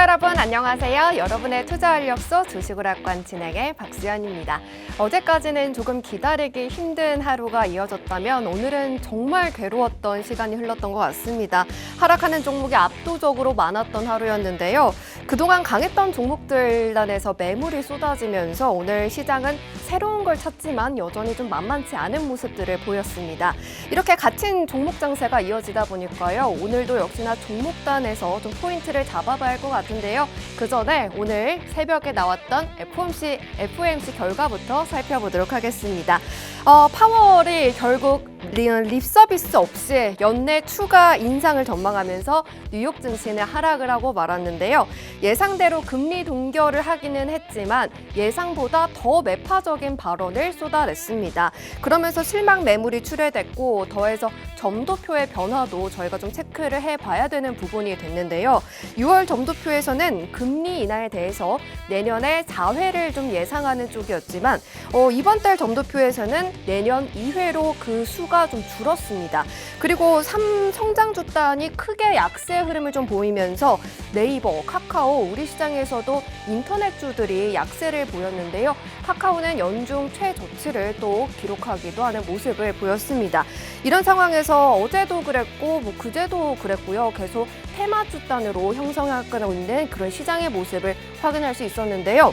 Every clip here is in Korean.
투자 여러분 안녕하세요. 여러분의 투자 활력소 주식오락관 진행의 박수연입니다. 어제까지는 조금 기다리기 힘든 하루가 이어졌다면 오늘은 정말 괴로웠던 시간이 흘렀던 것 같습니다. 하락하는 종목이 압도적으로 많았던 하루였는데요. 그동안 강했던 종목들단에서 매물이 쏟아지면서 오늘 시장은 새로운 걸 찾지만 여전히 좀 만만치 않은 모습들을 보였습니다. 이렇게 갇힌 종목 장세가 이어지다 보니까요. 오늘도 역시나 종목단에서 좀 포인트를 잡아봐야 할 것 같은데요. 그 전에 오늘 새벽에 나왔던 FOMC 결과부터 살펴보도록 하겠습니다. 파월이 결국 립 서비스 없이 연내 추가 인상을 전망하면서 뉴욕 증시는 하락을 하고 말았는데요. 예상대로 금리 동결을 하기는 했지만 예상보다 더 매파적인 발언을 쏟아냈습니다. 그러면서 실망 매물이 출회됐고 더해서 점도표의 변화도 저희가 좀 체크를 해봐야 되는 부분이 됐는데요. 6월 점도표에서는 금리 인하에 대해서 내년에 4회를 좀 예상하는 쪽이었지만 이번 달 점도표에서는 내년 2회로 그 수가 좀 줄었습니다. 그리고 성장주 단이 크게 약세 흐름을 좀 보이면서 네이버, 카카오, 우리 시장에서도 인터넷주들이 약세를 보였는데요. 카카오는 연중 최저치를 또 기록하기도 하는 모습을 보였습니다. 이런 상황에서 어제도 그랬고 그제도 그랬고요. 계속 테마주 단으로 형성하고 있는 그런 시장의 모습을 확인할 수 있었는데요.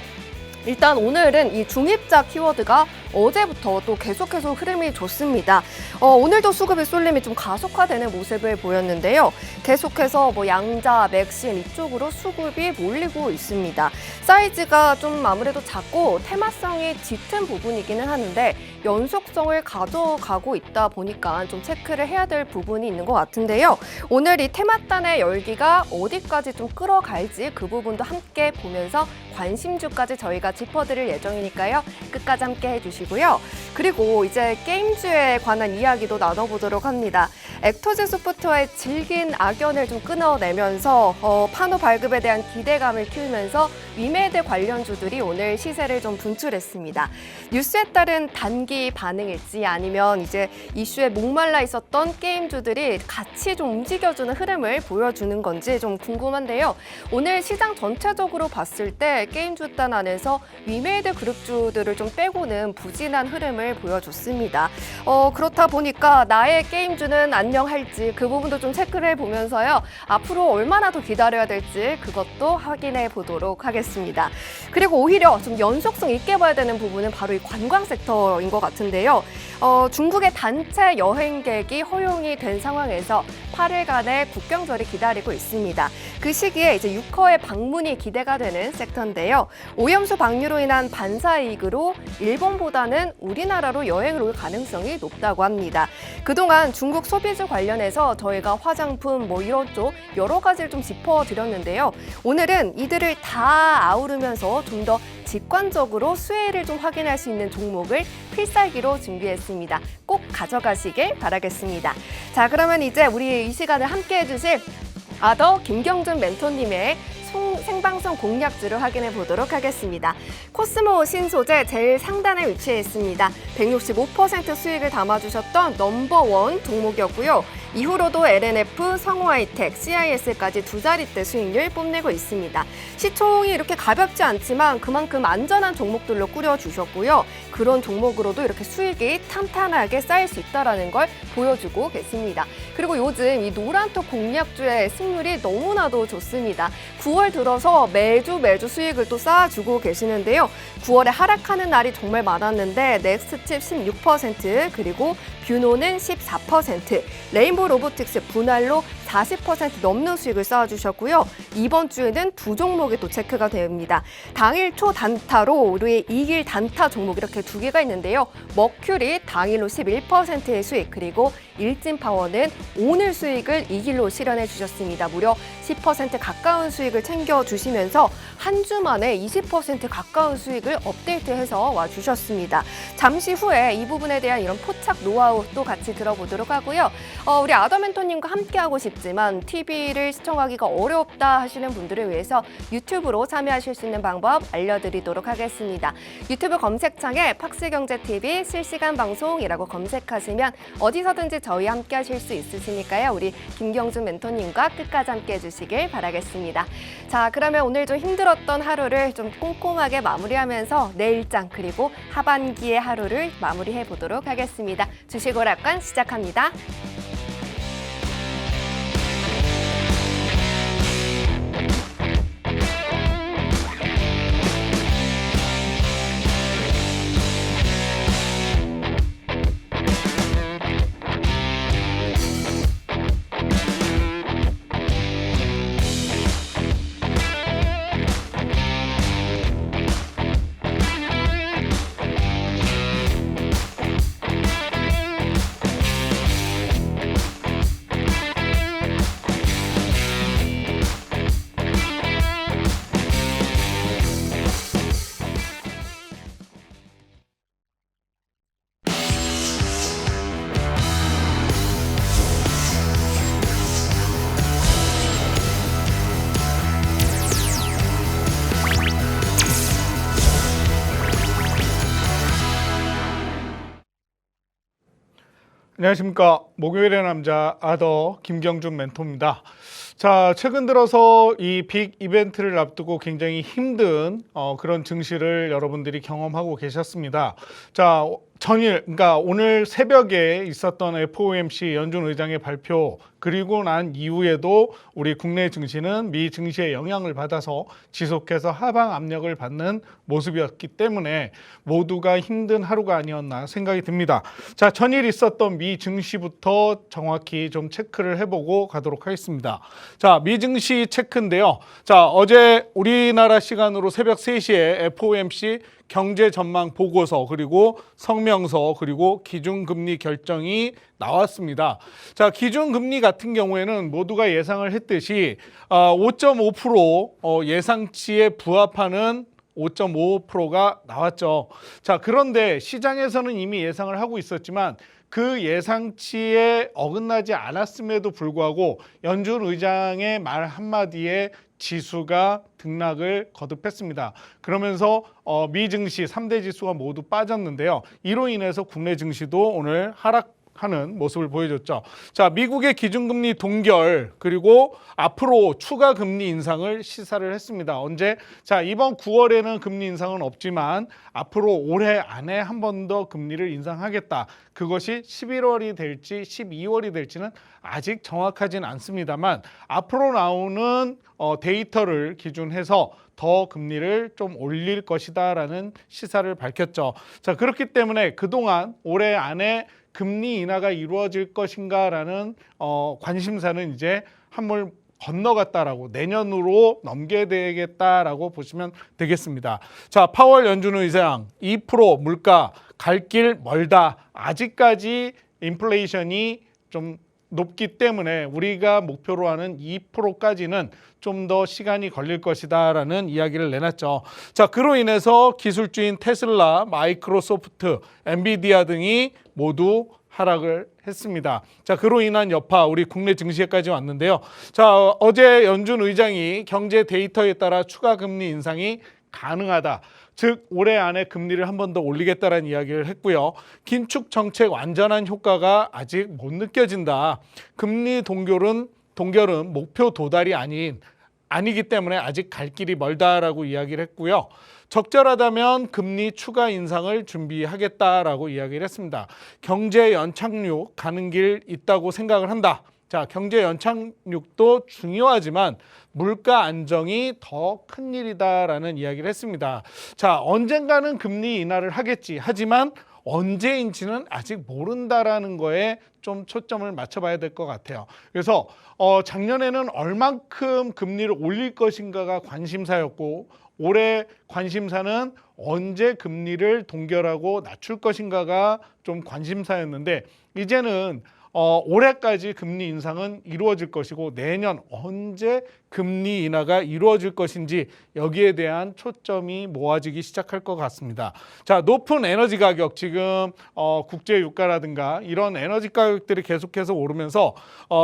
일단 오늘은 이 중입자 키워드가 어제부터 또 계속해서 흐름이 좋습니다. 오늘도 수급의 쏠림이 좀 가속화되는 모습을 보였는데요. 계속해서 양자, 맥신 이쪽으로 수급이 몰리고 있습니다. 사이즈가 좀 아무래도 작고 테마성이 짙은 부분이기는 하는데 연속성을 가져가고 있다 보니까 좀 체크를 해야 될 부분이 있는 것 같은데요. 오늘 이 테마단의 열기가 어디까지 좀 끌어갈지 그 부분도 함께 보면서 관심주까지 저희가 짚어드릴 예정이니까요. 끝까지 함께 해주시고요. 그리고 이제 게임주에 관한 이야기도 나눠보도록 합니다. 액토즈 소프트와의 질긴 악연을 좀 끊어내면서 판호 발급에 대한 기대감을 키우면서 위메드 관련주들이 오늘 시세를 좀 분출했습니다. 뉴스에 따른 단기 반응일지 아니면 이제 이슈에 목말라 있었던 게임주들이 같이 좀 움직여주는 흐름을 보여주는 건지 좀 궁금한데요. 오늘 시장 전체적으로 봤을 때 게임주 단 안에서 위메드 그룹주들을 좀 빼고는 부진한 흐름을 보여줬습니다. 그렇다 보니까 나의 게임주는 안녕할지 그 부분도 좀 체크를 해보면서요. 앞으로 얼마나 더 기다려야 될지 그것도 확인해 보도록 하겠습니다. 그리고 오히려 좀 연속성 있게 봐야 되는 부분은 바로 이 관광 섹터인 것 같은데요. 중국의 단체 여행객이 허용이 된 상황에서 8일간의 국경절이 기다리고 있습니다. 그 시기에 이제 유커의 방문이 기대가 되는 섹터인데요. 오염수 방류로 인한 반사이익으로 일본보다는 우리나라로 여행을 올 가능성이 높다고 합니다. 그동안 중국 소비주 관련해서 저희가 화장품 이런 쪽 여러 가지를 좀 짚어드렸는데요. 오늘은 이들을 다 아우르면서 좀 더 직관적으로 수혜를 좀 확인할 수 있는 종목을 필살기로 준비했습니다. 꼭 가져가시길 바라겠습니다. 자, 그러면 이제 우리 이 시간을 함께 해주실 아더 김경준 멘토님의 생방송 공략주를 확인해 보도록 하겠습니다. 코스모 신소재 제일 상단에 위치해 있습니다. 165% 수익을 담아주셨던 넘버원 종목이었고요. 이후로도 LNF, 성우하이텍, CIS까지 두 자릿대 수익률 뽐내고 있습니다. 시총이 이렇게 가볍지 않지만 그만큼 안전한 종목들로 꾸려주셨고요. 그런 종목으로도 이렇게 수익이 탄탄하게 쌓일 수 있다는 걸 보여주고 계십니다. 그리고 요즘 이 노란톡 공략주의 승률이 너무나도 좋습니다. 9월 들어서 매주 수익을 또 쌓아주고 계시는데요. 9월에 하락하는 날이 정말 많았는데 넥스트칩 16%, 그리고 뷰노는 14%, 레인보우 로보틱스 분할로 40% 넘는 수익을 쌓아주셨고요. 이번 주에는 두 종목이 또 체크가 됩니다. 당일 초 단타로 우리 이길 단타 종목 이렇게 두 개가 있는데요. 머큐리 당일로 11%의 수익, 그리고 일진파워는 오늘 수익을 2일로 실현해 주셨습니다. 무려 10% 가까운 수익을 챙겨주시면서 한 주 만에 20% 가까운 수익을 업데이트해서 와주셨습니다. 잠시 후에 이 부분에 대한 이런 포착 노하우 또 같이 들어보도록 하고요. 우리 아더 멘토님과 함께하고 싶지만 TV를 시청하기가 어렵다 하시는 분들을 위해서 유튜브로 참여하실 수 있는 방법 알려드리도록 하겠습니다. 유튜브 검색창에 팍스경제TV 실시간 방송이라고 검색하시면 어디서든지 저희와 함께 하실 수 있으시니까요. 우리 김경준 멘토님과 끝까지 함께 해주시길 바라겠습니다. 자, 그러면 오늘 좀 힘들었던 하루를 좀 꼼꼼하게 마무리하면서 내일장 그리고 하반기의 하루를 마무리해 보도록 하겠습니다. 주식오락관 시작합니다. 안녕하십니까. 목요일의 남자 아더 김경준 멘토입니다. 자, 최근 들어서 이 빅 이벤트를 앞두고 굉장히 힘든 그런 증시를 여러분들이 경험하고 계셨습니다. 자, 전일, 그러니까 오늘 새벽에 있었던 FOMC 연준 의장의 발표 그리고 난 이후에도 우리 국내 증시는 미 증시의 영향을 받아서 지속해서 하방 압력을 받는 모습이었기 때문에 모두가 힘든 하루가 아니었나 생각이 듭니다. 자, 전일 있었던 미 증시부터 정확히 좀 체크를 해보고 가도록 하겠습니다. 자, 미 증시 체크인데요. 자, 어제 우리나라 시간으로 새벽 3시에 FOMC 경제 전망 보고서 그리고 성명서 그리고 기준금리 결정이 나왔습니다. 자, 기준금리 같은 경우에는 모두가 예상을 했듯이 5.5% 예상치에 부합하는 5.55%가 나왔죠. 자, 그런데 시장에서는 이미 예상을 하고 있었지만 그 예상치에 어긋나지 않았음에도 불구하고 연준 의장의 말 한마디에 지수가 등락을 거듭했습니다. 그러면서 미 증시 3대 지수가 모두 빠졌는데요. 이로 인해서 국내 증시도 오늘 하락하는 모습을 보여줬죠. 자, 미국의 기준금리 동결 그리고 앞으로 추가 금리 인상을 시사를 했습니다. 언제? 자, 이번 9월에는 금리 인상은 없지만 앞으로 올해 안에 한 번 더 금리를 인상하겠다. 그것이 11월이 될지 12월이 될지는 아직 정확하진 않습니다만 앞으로 나오는 데이터를 기준해서 더 금리를 좀 올릴 것이다라는 시사를 밝혔죠. 자, 그렇기 때문에 그동안 올해 안에 금리 인하가 이루어질 것인가라는 관심사는 이제 한물 건너갔다라고 내년으로 넘겨야 되겠다라고 보시면 되겠습니다. 자, 파월 연준 의장 2% 물가 갈 길 멀다. 아직까지 인플레이션이 좀 높기 때문에 우리가 목표로 하는 2%까지는 좀 더 시간이 걸릴 것이다라는 이야기를 내놨죠. 자, 그로 인해서 기술주인 테슬라, 마이크로소프트, 엔비디아 등이 모두 하락을 했습니다. 자, 그로 인한 여파 우리 국내 증시에까지 왔는데요. 자, 어제 연준 의장이 경제 데이터에 따라 추가 금리 인상이 가능하다. 즉 올해 안에 금리를 한 번 더 올리겠다라는 이야기를 했고요. 긴축 정책 완전한 효과가 아직 못 느껴진다. 금리 동결은 목표 도달이 아니기 때문에 아직 갈 길이 멀다라고 이야기를 했고요. 적절하다면 금리 추가 인상을 준비하겠다라고 이야기를 했습니다. 경제 연착륙 가는 길 있다고 생각을 한다. 자, 경제 연착륙도 중요하지만 물가 안정이 더 큰 일이다라는 이야기를 했습니다. 자, 언젠가는 금리 인하를 하겠지. 하지만 언제인지는 아직 모른다라는 거에 좀 초점을 맞춰봐야 될 것 같아요. 그래서 작년에는 얼만큼 금리를 올릴 것인가가 관심사였고 올해 관심사는 언제 금리를 동결하고 낮출 것인가가 좀 관심사였는데 이제는 올해까지 금리 인상은 이루어질 것이고 내년 언제 금리 인하가 이루어질 것인지 여기에 대한 초점이 모아지기 시작할 것 같습니다. 자, 높은 에너지 가격 지금 국제 유가라든가 이런 에너지 가격들이 계속해서 오르면서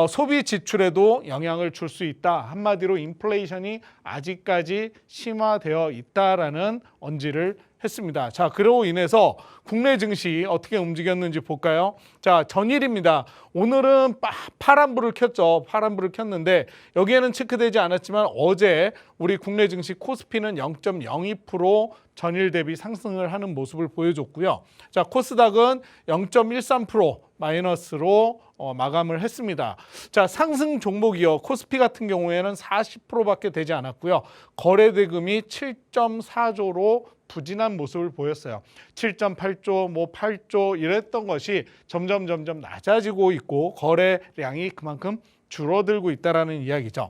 소비 지출에도 영향을 줄 수 있다. 한마디로 인플레이션이 아직까지 심화되어 있다라는 언지를 했습니다. 자, 그로 인해서 국내 증시 어떻게 움직였는지 볼까요? 자, 전일입니다. 오늘은 파란불을 켰죠. 파란불을 켰는데 여기에는 체크되지 않았지만 어제 우리 국내 증시 코스피는 0.02% 전일 대비 상승을 하는 모습을 보여줬고요. 자, 코스닥은 0.13% 마이너스로 마감을 했습니다. 자, 상승 종목이요. 코스피 같은 경우에는 40%밖에 되지 않았고요. 거래 대금이 7.4조로 부진한 모습을 보였어요. 7.8조, 8조 이랬던 것이 점점 낮아지고 있고 거래량이 그만큼 줄어들고 있다라는 이야기죠.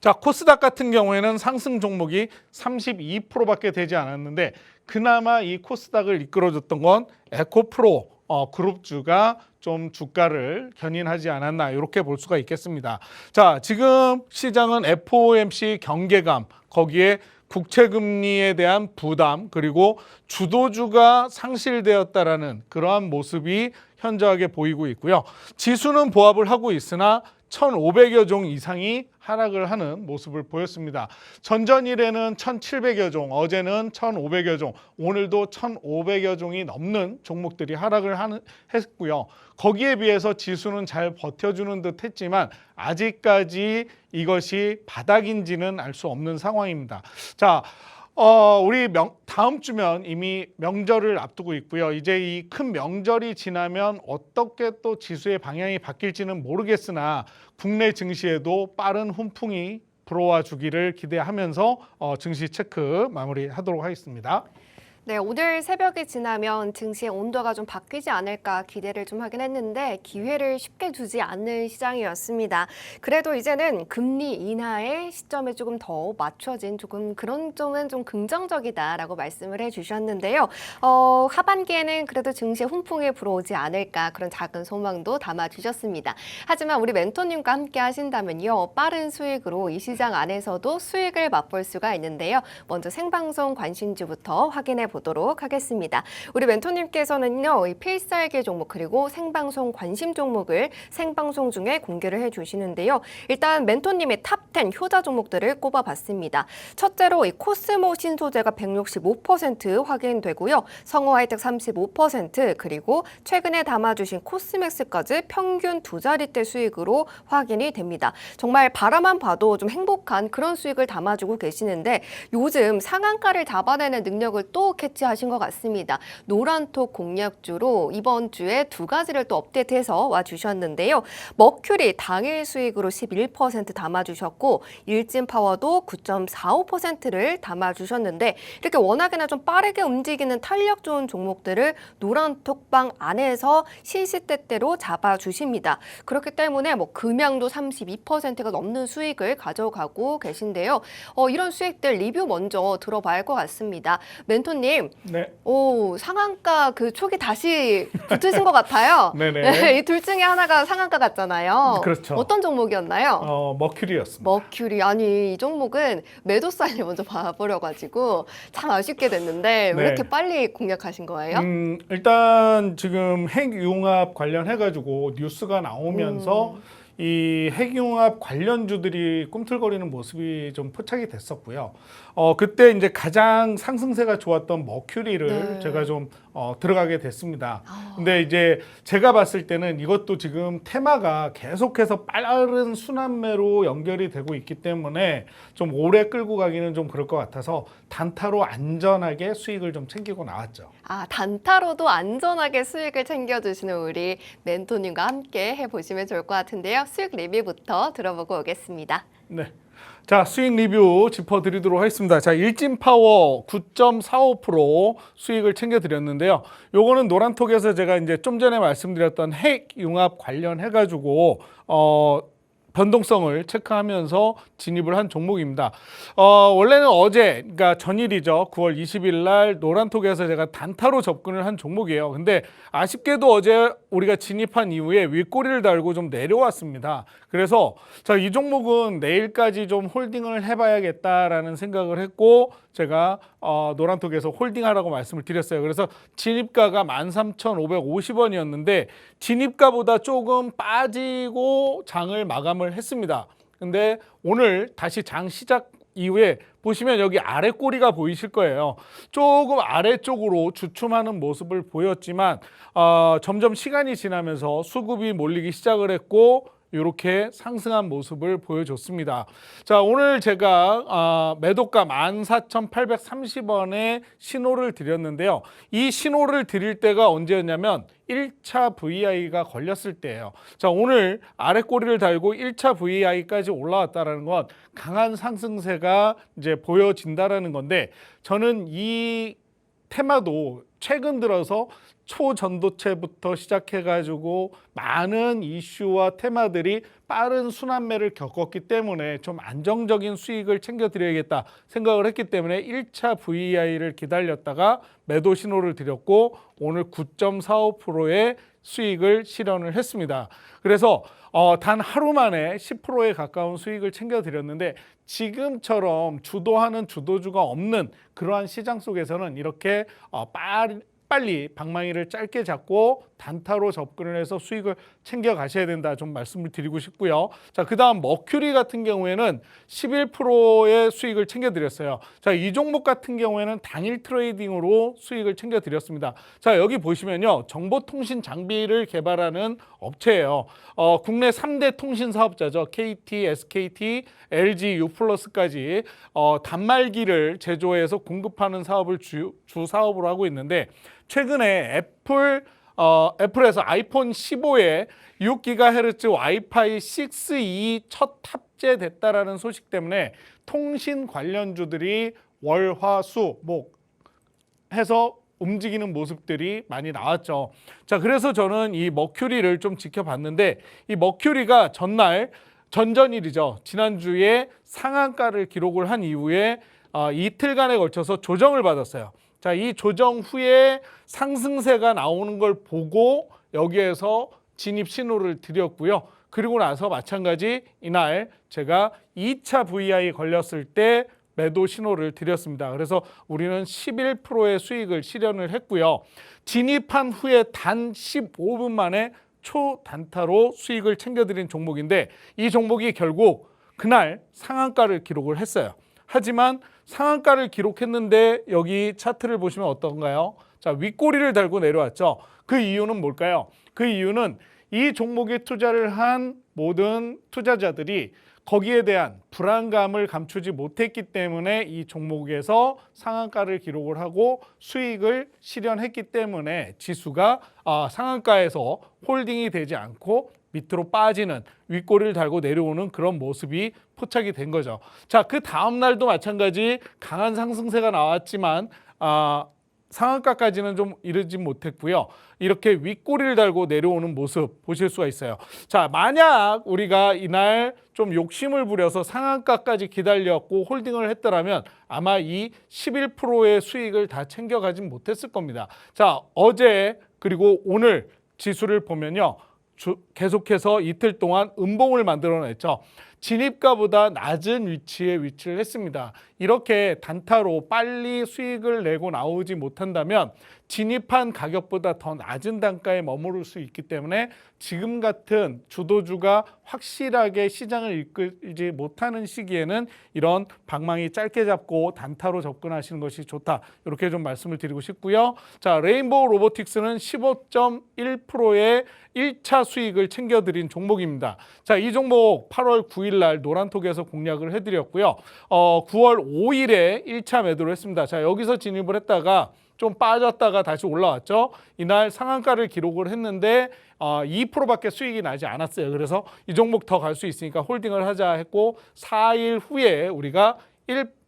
자, 코스닥 같은 경우에는 상승 종목이 32%밖에 되지 않았는데 그나마 이 코스닥을 이끌어줬던 건 에코프로 그룹주가 좀 주가를 견인하지 않았나 이렇게 볼 수가 있겠습니다. 자, 지금 시장은 FOMC 경계감, 거기에 국채금리에 대한 부담, 그리고 주도주가 상실되었다라는 그러한 모습이 현저하게 보이고 있고요. 지수는 보합을 하고 있으나 1,500여 종 이상이 하락을 하는 모습을 보였습니다. 전전일에는 1,700여 종, 어제는 1,500여 종, 오늘도 1,500여 종이 넘는 종목들이 하락을 했고요. 거기에 비해서 지수는 잘 버텨주는 듯 했지만 아직까지 이것이 바닥인지는 알 수 없는 상황입니다. 자, 우리 다음 주면 이미 명절을 앞두고 있고요. 이제 이 큰 명절이 지나면 어떻게 또 지수의 방향이 바뀔지는 모르겠으나 국내 증시에도 빠른 훈풍이 불어와 주기를 기대하면서 증시 체크 마무리하도록 하겠습니다. 네, 오늘 새벽이 지나면 증시의 온도가 좀 바뀌지 않을까 기대를 좀 하긴 했는데 기회를 쉽게 주지 않는 시장이었습니다. 그래도 이제는 금리 인하의 시점에 조금 더 맞춰진 조금 그런 점은 좀 긍정적이다라고 말씀을 해주셨는데요. 하반기에는 그래도 증시의 훈풍이 불어오지 않을까 그런 작은 소망도 담아주셨습니다. 하지만 우리 멘토님과 함께 하신다면요. 빠른 수익으로 이 시장 안에서도 수익을 맛볼 수가 있는데요. 먼저 생방송 관심주부터 확인해 보도록 하겠습니다. 우리 멘토님께서는요, 이 필살기 종목 그리고 생방송 관심 종목을 생방송 중에 공개를 해주시는데요. 일단 멘토님의 탑10 효자 종목들을 꼽아봤습니다. 첫째로 이 코스모 신소재가 165% 확인되고요. 성우하이텍 35% 그리고 최근에 담아주신 코스맥스까지 평균 두 자릿대 수익으로 확인이 됩니다. 정말 바라만 봐도 좀 행복한 그런 수익을 담아주고 계시는데 요즘 상한가를 잡아내는 능력을 또 캐치하신 것 같습니다. 노란톡 공략주로 이번 주에 두 가지를 또 업데이트해서 와주셨는데요. 머큐리 당일 수익으로 11% 담아주셨고 일진파워도 9.45%를 담아주셨는데 이렇게 워낙에나 좀 빠르게 움직이는 탄력 좋은 종목들을 노란톡방 안에서 시시때때로 잡아주십니다. 그렇기 때문에 금양도 32%가 넘는 수익을 가져가고 계신데요. 이런 수익들 리뷰 먼저 들어봐야 할 것 같습니다. 멘토님, 네. 상한가 그 촉이 다시 붙으신 것 같아요. 네네. 이 둘 중에 하나가 상한가 같잖아요. 그렇죠. 어떤 종목이었나요? 머큐리였습니다. 머큐리. 아니, 이 종목은 매도 사인을 먼저 봐버려가지고 참 아쉽게 됐는데 왜 네. 이렇게 빨리 공략하신 거예요? 일단 지금 핵융합 관련해가지고 뉴스가 나오면서 이 핵융합 관련주들이 꿈틀거리는 모습이 좀 포착이 됐었고요. 그때 이제 가장 상승세가 좋았던 머큐리를 네. 제가 좀 들어가게 됐습니다. 근데 이제 제가 봤을 때는 이것도 지금 테마가 계속해서 빠른 순환매로 연결이 되고 있기 때문에 좀 오래 끌고 가기는 좀 그럴 것 같아서 단타로 안전하게 수익을 좀 챙기고 나왔죠. 단타로도 안전하게 수익을 챙겨주시는 우리 멘토님과 함께 해보시면 좋을 것 같은데요. 수익 리뷰부터 들어보고 오겠습니다. 네. 자, 수익 리뷰 짚어드리도록 하겠습니다. 자, 일진파워 9.45% 수익을 챙겨드렸는데요. 요거는 노란톡에서 제가 이제 좀 전에 말씀드렸던 핵융합 관련해가지고 변동성을 체크하면서 진입을 한 종목입니다. 원래는 어제, 그러니까 전일이죠. 9월 20일 날 노란톡에서 제가 단타로 접근을 한 종목이에요. 근데 아쉽게도 어제 우리가 진입한 이후에 윗꼬리를 달고 좀 내려왔습니다. 그래서 자, 이 종목은 내일까지 좀 홀딩을 해봐야겠다라는 생각을 했고 제가 노란톡에서 홀딩하라고 말씀을 드렸어요. 그래서 진입가가 13,550원이었는데 진입가보다 조금 빠지고 장을 마감을 했습니다. 근데 오늘 다시 장 시작 이후에 보시면 여기 아래 꼬리가 보이실 거예요. 조금 아래쪽으로 주춤하는 모습을 보였지만 점점 시간이 지나면서 수급이 몰리기 시작을 했고 이렇게 상승한 모습을 보여줬습니다. 자, 오늘 제가 매도가 14,830원에 신호를 드렸는데요. 이 신호를 드릴 때가 언제였냐면 1차 VI가 걸렸을 때예요. 자, 오늘 아래 꼬리를 달고 1차 VI까지 올라왔다는 건 강한 상승세가 이제 보여진다라는 건데 저는 이 테마도 최근 들어서 초전도체부터 시작해가지고 많은 이슈와 테마들이 빠른 순환매를 겪었기 때문에 좀 안정적인 수익을 챙겨드려야겠다 생각을 했기 때문에 1차 VI를 기다렸다가 매도 신호를 드렸고 오늘 9.45%의 수익을 실현을 했습니다. 그래서 단 하루 만에 10%에 가까운 수익을 챙겨드렸는데 지금처럼 주도하는 주도주가 없는 그러한 시장 속에서는 이렇게 빨리 방망이를 짧게 잡고 단타로 접근을 해서 수익을 챙겨 가셔야 된다 좀 말씀을 드리고 싶고요. 자, 그다음 머큐리 같은 경우에는 11%의 수익을 챙겨 드렸어요. 자, 이 종목 같은 경우에는 당일 트레이딩으로 수익을 챙겨 드렸습니다. 자, 여기 보시면요. 정보통신 장비를 개발하는 업체예요. 국내 3대 통신 사업자죠. KT, SKT, LG, U+까지 단말기를 제조해서 공급하는 사업을 주 사업으로 하고 있는데 최근에 애플에서 아이폰 15에 6GHz 와이파이 6E 첫 탑재됐다라는 소식 때문에 통신 관련주들이 월, 화, 수, 목 해서 움직이는 모습들이 많이 나왔죠. 자, 그래서 저는 이 머큐리를 좀 지켜봤는데 이 머큐리가 전전일이죠. 지난주에 상한가를 기록을 한 이후에 이틀간에 걸쳐서 조정을 받았어요. 자, 이 조정 후에 상승세가 나오는 걸 보고 여기에서 진입 신호를 드렸고요. 그리고 나서 마찬가지 이날 제가 2차 VI 걸렸을 때 매도 신호를 드렸습니다. 그래서 우리는 11%의 수익을 실현을 했고요. 진입한 후에 단 15분 만에 초단타로 수익을 챙겨드린 종목인데 이 종목이 결국 그날 상한가를 기록을 했어요. 하지만 상한가를 기록했는데 여기 차트를 보시면 어떤가요? 자, 윗꼬리를 달고 내려왔죠. 그 이유는 뭘까요? 그 이유는 이 종목에 투자를 한 모든 투자자들이 거기에 대한 불안감을 감추지 못했기 때문에 이 종목에서 상한가를 기록을 하고 수익을 실현했기 때문에 지수가 상한가에서 홀딩이 되지 않고 밑으로 빠지는 윗꼬리를 달고 내려오는 그런 모습이 포착이 된 거죠. 자, 그 다음 날도 마찬가지 강한 상승세가 나왔지만 상한가까지는 좀 이르지 못했고요. 이렇게 윗꼬리를 달고 내려오는 모습 보실 수가 있어요. 자, 만약 우리가 이날 좀 욕심을 부려서 상한가까지 기다렸고 홀딩을 했더라면 아마 이 11%의 수익을 다 챙겨가진 못했을 겁니다. 자, 어제 그리고 오늘 지수를 보면요. 계속해서 이틀 동안 음봉을 만들어냈죠. 진입가보다 낮은 위치에 위치를 했습니다. 이렇게 단타로 빨리 수익을 내고 나오지 못한다면 진입한 가격보다 더 낮은 단가에 머무를 수 있기 때문에 지금 같은 주도주가 확실하게 시장을 이끌지 못하는 시기에는 이런 방망이 짧게 잡고 단타로 접근하시는 것이 좋다. 이렇게 좀 말씀을 드리고 싶고요. 자, 레인보우 로보틱스는 15.1%의 1차 수익을 챙겨드린 종목입니다. 자, 이 종목 8월 9일 날 노란톡에서 공략을 해드렸고요. 9월 5일에 1차 매도를 했습니다. 자, 여기서 진입을 했다가 좀 빠졌다가 다시 올라왔죠. 이날 상한가를 기록을 했는데 2%밖에 수익이 나지 않았어요. 그래서 이 종목 더 갈 수 있으니까 홀딩을 하자 했고 4일 후에 우리가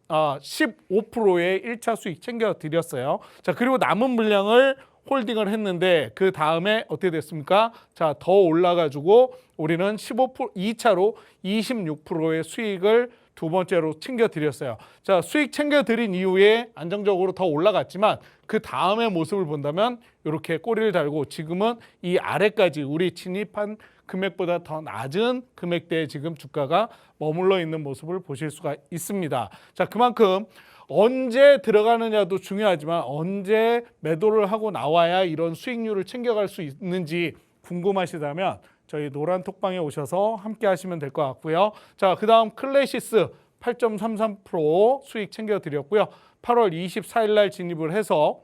15%의 1차 수익 챙겨드렸어요. 자, 그리고 남은 물량을 홀딩을 했는데 그 다음에 어떻게 됐습니까? 자, 더 올라가지고 우리는 15% 2차로 26%의 수익을 두 번째로 챙겨드렸어요. 자, 수익 챙겨드린 이후에 안정적으로 더 올라갔지만 그 다음의 모습을 본다면 이렇게 꼬리를 달고 지금은 이 아래까지 우리 진입한 금액보다 더 낮은 금액대에 지금 주가가 머물러 있는 모습을 보실 수가 있습니다. 자, 그만큼 언제 들어가느냐도 중요하지만 언제 매도를 하고 나와야 이런 수익률을 챙겨갈 수 있는지 궁금하시다면 저희 노란 톡방에 오셔서 함께 하시면 될 것 같고요. 자, 그 다음 클래시스 8.33% 수익 챙겨드렸고요. 8월 24일 날 진입을 해서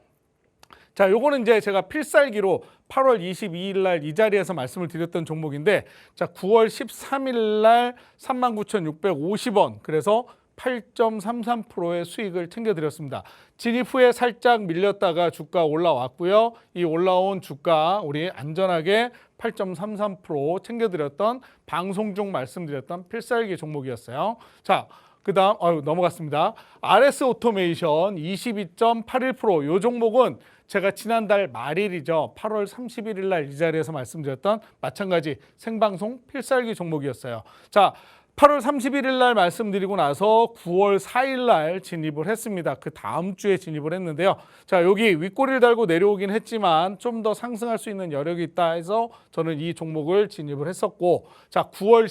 자, 요거는 이제 제가 필살기로 8월 22일 날 이 자리에서 말씀을 드렸던 종목인데 자, 9월 13일 날 39,650원 그래서 8.33%의 수익을 챙겨드렸습니다. 진입 후에 살짝 밀렸다가 주가 올라왔고요. 이 올라온 주가 우리 안전하게 8.33% 챙겨드렸던 방송 중 말씀드렸던 필살기 종목이었어요. 자, 그 다음 넘어갔습니다. RS 오토메이션 22.81%. 이 종목은 제가 지난달 말일이죠. 8월 31일 날 이 자리에서 말씀드렸던 마찬가지 생방송 필살기 종목이었어요. 자, 8월 31일 날 말씀드리고 나서 9월 4일 날 진입을 했습니다. 그 다음 주에 진입을 했는데요. 자, 여기 윗꼬리를 달고 내려오긴 했지만 좀 더 상승할 수 있는 여력이 있다 해서 저는 이 종목을 진입을 했었고 자, 9월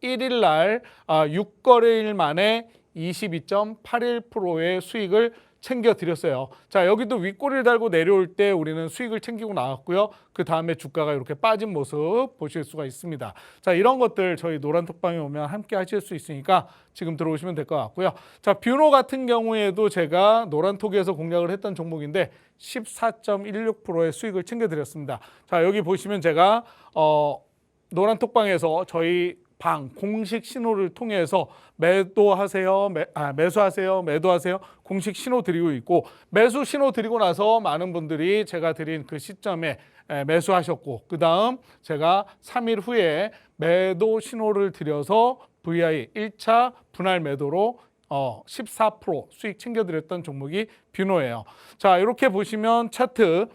11일 날 6거래일 만에 22.81%의 수익을 챙겨드렸어요. 자, 여기도 윗꼬리를 달고 내려올 때 우리는 수익을 챙기고 나왔고요. 그 다음에 주가가 이렇게 빠진 모습 보실 수가 있습니다. 자, 이런 것들 저희 노란톡방에 오면 함께 하실 수 있으니까 지금 들어오시면 될 것 같고요. 자, 뷰노 같은 경우에도 제가 노란톡에서 공략을 했던 종목인데 14.16%의 수익을 챙겨드렸습니다. 자, 여기 보시면 제가 노란톡방에서 저희 방 공식 신호를 통해서 매도하세요, 매수하세요, 매도하세요 공식 신호 드리고 있고 매수 신호 드리고 나서 많은 분들이 제가 드린 그 시점에 매수하셨고 그 다음 제가 3일 후에 매도 신호를 드려서 VI 1차 분할 매도로 14% 수익 챙겨드렸던 종목이 뷰노예요. 자, 이렇게 보시면 차트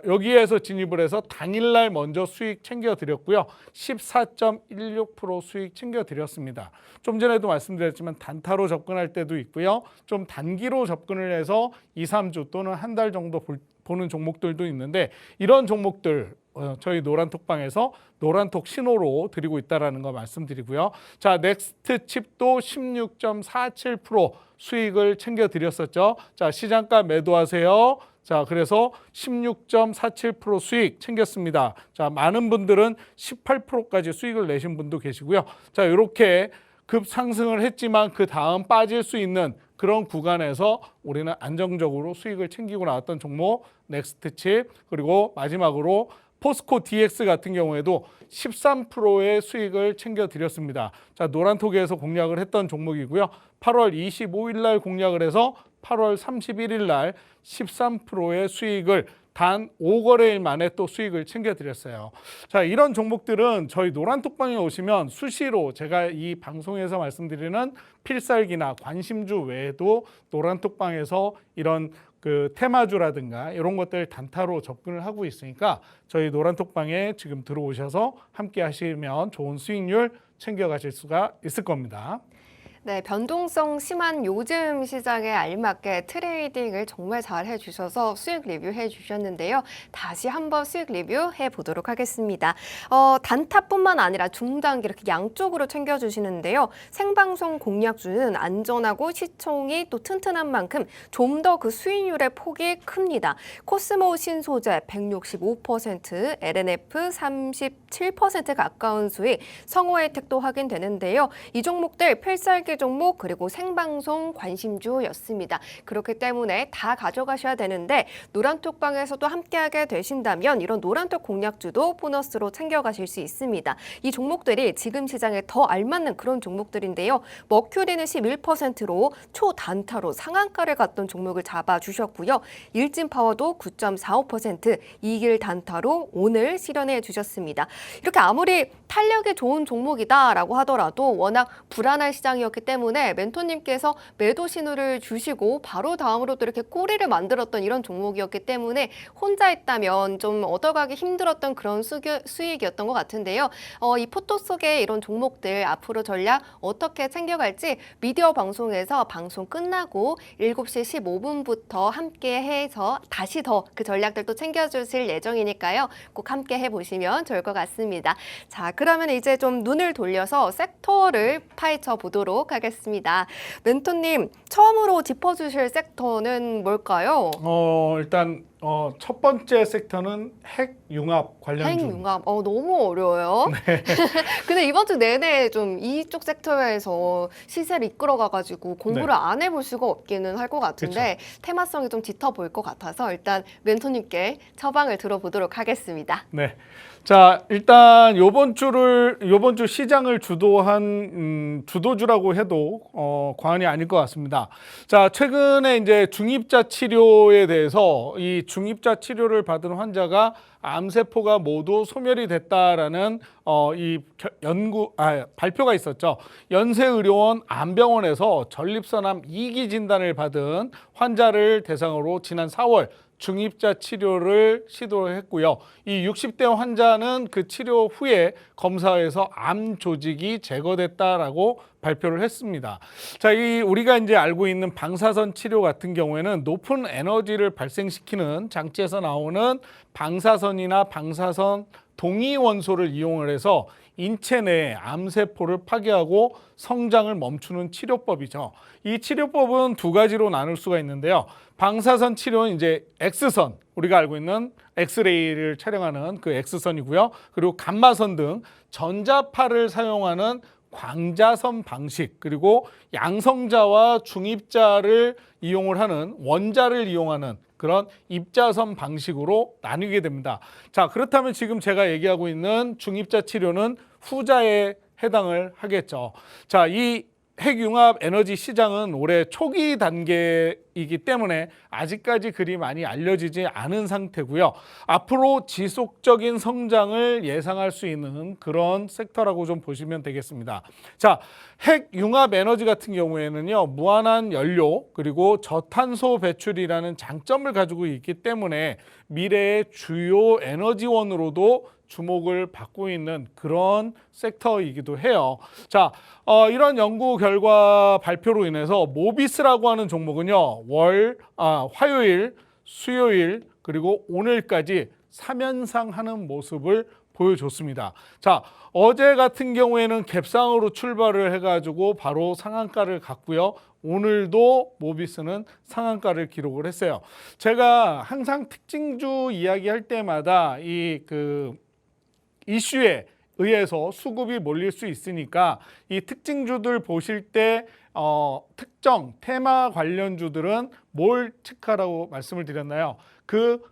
여기에서 진입을 해서 당일날 먼저 수익 챙겨드렸고요. 14.16% 수익 챙겨드렸습니다. 좀 전에도 말씀드렸지만 단타로 접근할 때도 있고요. 좀 단기로 접근을 해서 2, 3주 또는 한 달 정도 보는 종목들도 있는데 이런 종목들 저희 노란톡방에서 노란톡 신호로 드리고 있다는 거 말씀드리고요. 자, 넥스트 칩도 16.47% 수익을 챙겨드렸었죠. 자, 시장가 매도하세요. 자, 그래서 16.47% 수익 챙겼습니다. 자, 많은 분들은 18%까지 수익을 내신 분도 계시고요. 자, 이렇게 급상승을 했지만 그 다음 빠질 수 있는 그런 구간에서 우리는 안정적으로 수익을 챙기고 나왔던 종목 넥스트칩 그리고 마지막으로 포스코 DX 같은 경우에도 13%의 수익을 챙겨드렸습니다. 자, 노란톡에서 공략을 했던 종목이고요. 8월 25일 날 공략을 해서 8월 31일 날 13%의 수익을 단 5거래일 만에 또 수익을 챙겨드렸어요. 자, 이런 종목들은 저희 노란톡방에 오시면 수시로 제가 이 방송에서 말씀드리는 필살기나 관심주 외에도 노란톡방에서 이런 그 테마주라든가 이런 것들 단타로 접근을 하고 있으니까 저희 노란톡방에 지금 들어오셔서 함께 하시면 좋은 수익률 챙겨가실 수가 있을 겁니다. 네, 변동성 심한 요즘 시장에 알맞게 트레이딩을 정말 잘 해주셔서 수익 리뷰해 주셨는데요. 다시 한번 수익 리뷰해 보도록 하겠습니다. 단타뿐만 아니라 중단기 이렇게 양쪽으로 챙겨주시는데요. 생방송 공략주는 안전하고 시총이 또 튼튼한 만큼 좀 더 그 수익률의 폭이 큽니다. 코스모 신소재 165%, LNF 37% 가까운 수익, 성호 혜택도 확인되는데요. 이 종목들 필살기 종목 그리고 생방송 관심주였습니다. 그렇기 때문에 다 가져가셔야 되는데 노란톡방에서도 함께하게 되신다면 이런 노란톡 공략주도 보너스로 챙겨가실 수 있습니다. 이 종목들이 지금 시장에 더 알맞는 그런 종목들인데요. 머큐리는 11%로 초단타로 상한가를 갔던 종목을 잡아주셨고요. 일진파워도 9.45% 이길 단타로 오늘 실현해 주셨습니다. 이렇게 아무리 탄력이 좋은 종목이다라고 하더라도 워낙 불안한 시장이었기 때문에 멘토님께서 매도 신호를 주시고 바로 다음으로 또 이렇게 꼬리를 만들었던 이런 종목이었기 때문에 혼자 있다면 좀 얻어가기 힘들었던 그런 수익이었던 것 같은데요. 이 포토 속의 이런 종목들 앞으로 전략 어떻게 챙겨갈지 미디어 방송에서 방송 끝나고 7시 15분부터 함께 해서 다시 더 그 전략들도 챙겨주실 예정이니까요. 꼭 함께 해보시면 좋을 것 같습니다. 자, 그러면 이제 좀 눈을 돌려서 섹터를 파헤쳐 보도록 하겠습니다. 멘토님, 처음으로 짚어주실 섹터는 뭘까요? 일단 첫 번째 섹터는 핵융합 관련주. 핵융합. 너무 어려워요. 근데 이번 주 내내 좀 이쪽 섹터에서 시세를 이끌어가가지고 공부를 안 해볼 수가 없기는 할 것 같은데 테마성이 좀 짙어 보일 것 같아서 일단 멘토님께 처방을 들어보도록 하겠습니다. 네. 자, 일단 요번 주 시장을 주도한 주도주라고 해도 과언이 아닐 것 같습니다. 자, 최근에 이제 중입자 치료에 대해서 이 중입자 치료를 받은 환자가 암세포가 모두 소멸이 됐다라는 발표가 있었죠. 연세의료원 암병원에서 전립선암 2기 진단을 받은 환자를 대상으로 지난 4월 중입자 치료를 시도했고요. 이 60대 환자는 그 치료 후에 검사에서 암 조직이 제거됐다라고 발표를 했습니다. 자, 우리가 이제 알고 있는 방사선 치료 같은 경우에는 높은 에너지를 발생시키는 장치에서 나오는 방사선이나 방사선 동위 원소를 이용을 해서 인체 내에 암세포를 파괴하고 성장을 멈추는 치료법이죠. 이 치료법은 두 가지로 나눌 수가 있는데요. 방사선 치료는 이제 X선, 우리가 알고 있는 엑스레이를 촬영하는 그 X선이고요. 그리고 감마선 등 전자파를 사용하는 광자선 방식, 그리고 양성자와 중입자를 이용을 하는 원자를 이용하는 그런 입자선 방식으로 나뉘게 됩니다. 자, 그렇다면 지금 제가 얘기하고 있는 중입자 치료는 후자에 해당을 하겠죠. 자, 이 핵융합 에너지 시장은 올해 초기 단계이기 때문에 아직까지 그리 많이 알려지지 않은 상태고요. 앞으로 지속적인 성장을 예상할 수 있는 그런 섹터라고 좀 보시면 되겠습니다. 자, 핵융합 에너지 같은 경우에는요, 무한한 연료 그리고 저탄소 배출이라는 장점을 가지고 있기 때문에 미래의 주요 에너지원으로도 주목을 받고 있는 그런 섹터이기도 해요. 자, 이런 연구 결과 발표로 인해서 모비스라고 하는 종목은요, 화요일, 수요일 그리고 오늘까지 3연상 하는 모습을 보여줬습니다. 자, 어제 같은 경우에는 갭상으로 출발을 해가지고 바로 상한가를 갔고요. 오늘도 모비스는 상한가를 기록을 했어요. 제가 항상 특징주 이야기할 때마다 이슈에 의해서 수급이 몰릴 수 있으니까 이 특징주들 보실 때 특정 테마 관련주들은 뭘 체크하라고 말씀을 드렸나요? 그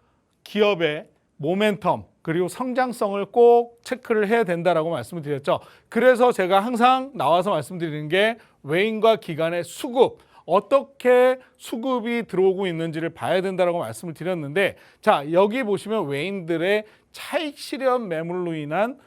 기업의 모멘텀 그리고 성장성을 꼭 체크를 해야 된다라고 말씀을 드렸죠. 그래서 제가 항상 나와서 말씀드리는 게 외인과 기관의 수급, 어떻게 수급이 들어오고 있는지를 봐야 된다라고 말씀을 드렸는데, 자, 여기 보시면 외인들의 차익 실현 매물로 인한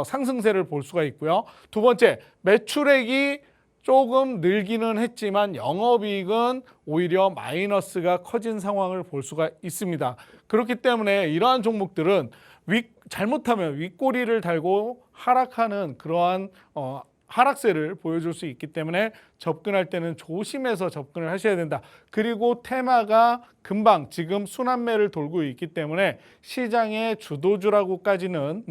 상승세를 볼 수가 있고요. 두 번째, 매출액이 조금 늘기는 했지만 영업이익은 오히려 마이너스가 커진 상황을 볼 수가 있습니다. 그렇기 때문에 이러한 종목들은 잘못하면 윗꼬리를 달고 하락하는 그러한 하락세를 보여줄 수 있기 때문에 접근할 때는 조심해서 접근을 하셔야 된다. 그리고 테마가 금방 지금 순환매를 돌고 있기 때문에 시장의 주도주라고까지는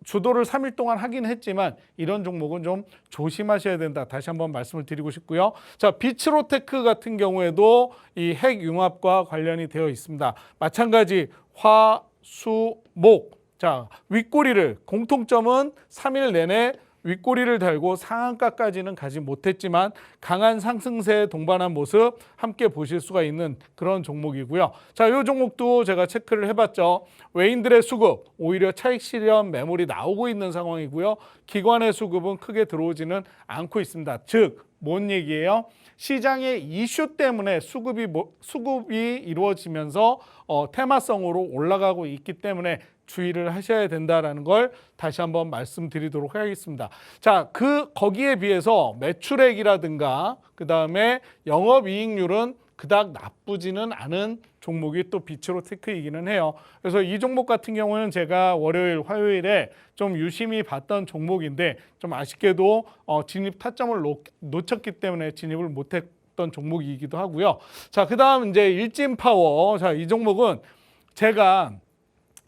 주도를 3일 동안 하긴 했지만 이런 종목은 좀 조심하셔야 된다. 다시 한번 말씀을 드리고 싶고요. 자, 비츠로테크 같은 경우에도 이 핵융합과 관련이 되어 있습니다. 마찬가지 화, 수, 목. 자, 윗꼬리를 공통점은 3일 내내 윗꼬리를 달고 상한가까지는 가지 못했지만 강한 상승세에 동반한 모습 함께 보실 수가 있는 그런 종목이고요. 자, 이 종목도 제가 체크를 해봤죠. 외인들의 수급, 오히려 차익 실현 매물이 나오고 있는 상황이고요. 기관의 수급은 크게 들어오지는 않고 있습니다. 즉, 뭔 얘기예요? 시장의 이슈 때문에 수급이 이루어지면서 테마성으로 올라가고 있기 때문에 주의를 하셔야 된다라는 걸 다시 한번 말씀드리도록 하겠습니다. 자, 거기에 비해서 매출액이라든가 그다음에 영업이익률은 그닥 나쁘지는 않은 종목이 또 비츠로테크이기는 해요. 그래서 이 종목 같은 경우는 제가 월요일, 화요일에 좀 유심히 봤던 종목인데 좀 아쉽게도 진입 타점을 놓쳤기 때문에 진입을 못했던 종목이기도 하고요. 자, 그다음 이제 일진파워. 자, 이 종목은 제가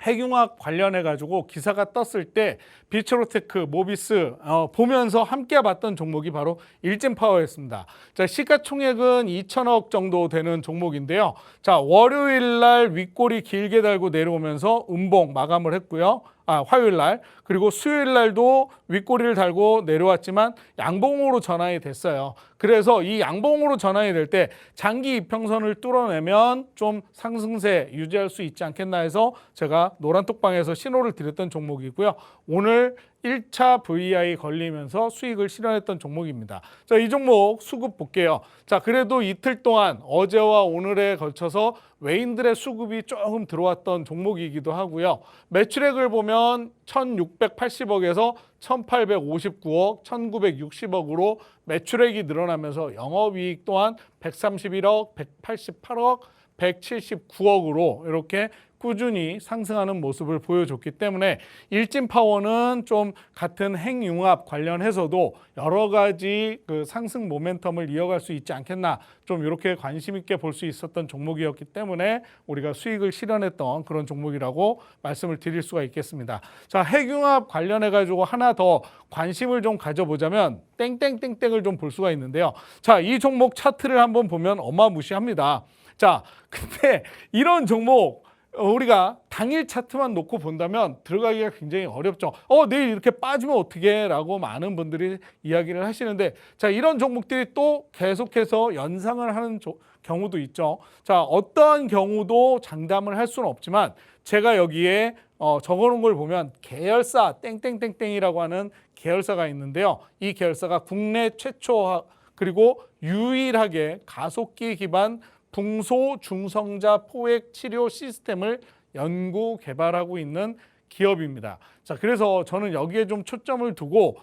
핵융합 관련해 가지고 기사가 떴을 때 비츠로테크, 모비스 보면서 함께 봤던 종목이 바로 일진파워였습니다. 자, 시가총액은 2천억 정도 되는 종목인데요. 자, 월요일 날 윗골이 길게 달고 내려오면서 음봉 마감을 했고요. 화요일 날 그리고 수요일 날도 윗꼬리를 달고 내려왔지만 양봉으로 전환이 됐어요. 그래서 이 양봉으로 전환이 될 때 장기 이평선을 뚫어내면 좀 상승세 유지할 수 있지 않겠나 해서 제가 노란톡방에서 신호를 드렸던 종목이고요. 오늘 1차 VI 걸리면서 수익을 실현했던 종목입니다. 자, 이 종목 수급 볼게요. 자, 그래도 이틀 동안 어제와 오늘에 걸쳐서 외인들의 수급이 조금 들어왔던 종목이기도 하고요. 매출액을 보면 1,680억에서 1,859억, 1,960억으로 매출액이 늘어나면서 영업이익 또한 131억, 188억, 179억으로 이렇게 꾸준히 상승하는 모습을 보여줬기 때문에 일진파워는 좀 같은 핵융합 관련해서도 여러 가지 그 상승 모멘텀을 이어갈 수 있지 않겠나 좀 이렇게 관심 있게 볼 수 있었던 종목이었기 때문에 우리가 수익을 실현했던 그런 종목이라고 말씀을 드릴 수가 있겠습니다. 자, 핵융합 관련해 가지고 하나 더 관심을 좀 가져보자면 땡땡땡땡을 좀 볼 수가 있는데요. 자, 이 종목 차트를 한번 보면 어마무시합니다. 자, 근데 이런 종목 우리가 당일 차트만 놓고 본다면 들어가기가 굉장히 어렵죠. 내일 이렇게 빠지면 어떻게 라고 많은 분들이 이야기를 하시는데 자, 이런 종목들이 또 계속해서 연상을 하는 경우도 있죠. 자, 어떠한 경우도 장담을 할 수는 없지만 제가 여기에 적어놓은 걸 보면 계열사 땡땡땡땡이라고 하는 계열사가 있는데요. 이 계열사가 국내 최초 그리고 유일하게 가속기 기반 붕소 중성자 포획 치료 시스템을 연구 개발하고 있는 기업입니다. 자, 그래서 저는 여기에 좀 초점을 두고